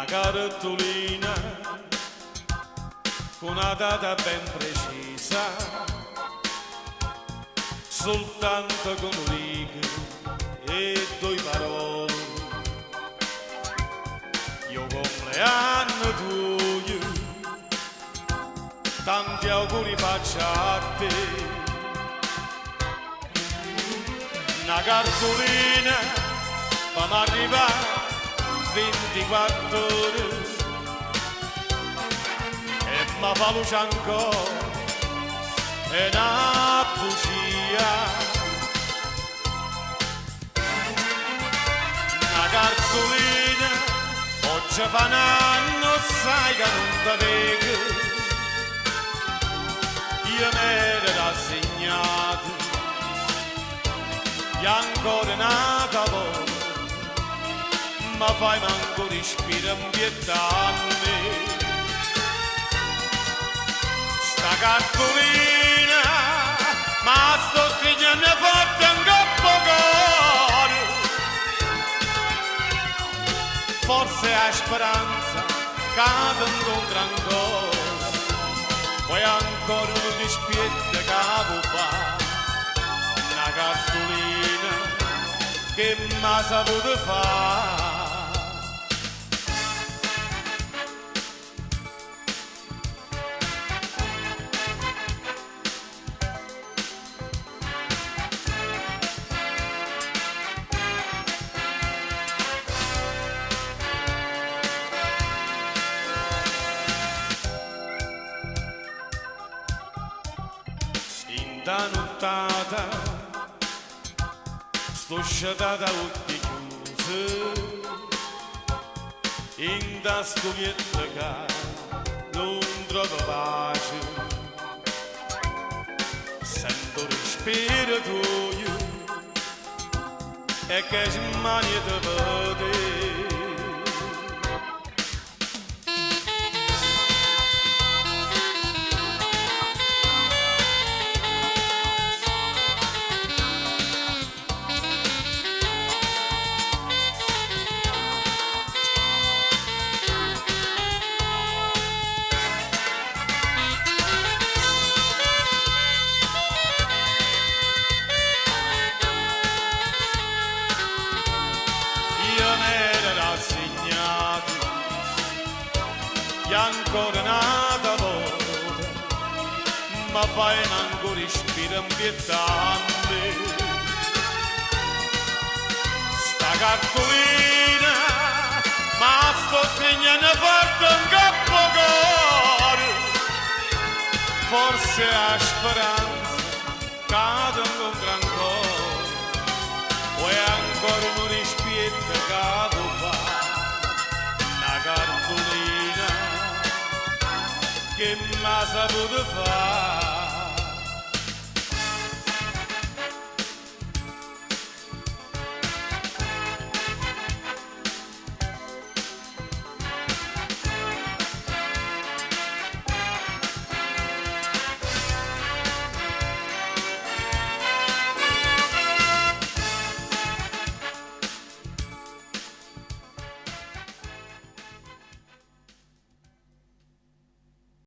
cartolina con una data ben precisa, soltanto con un rigo e due parole. Io compleanno tuo, tanti auguri faccio a te. Una cartolina fammi arrivare 24 ore e mi fa luce ancora e una bugia. Una cartolina oggi fa un anno, sai che non ti vedo. Io mi ero rassegnato e ancora nata volta ma fai manco respiro in pietà a me. Sta cartolina ma sto stringendo forte un coppo cuore. Forse hai speranza che ti incontra ancora, poi ancora un dispietto che vuoi fare. Una cartolina che m'ha saputo fare. Da nottata sto sciatata occhi chiusi in da studietta che non trovo pace. Sento respiro tuo e che smanie te vede. E ancora nata volta ma fai manco respiro in pietà a me. Sta cartolina ma sto stringendo forte un coppo cuore. Forse ha speranza che ti incontra ancora, poi ancora un respiro che vuoi fare. Una cartolina che m'ha saputo fare.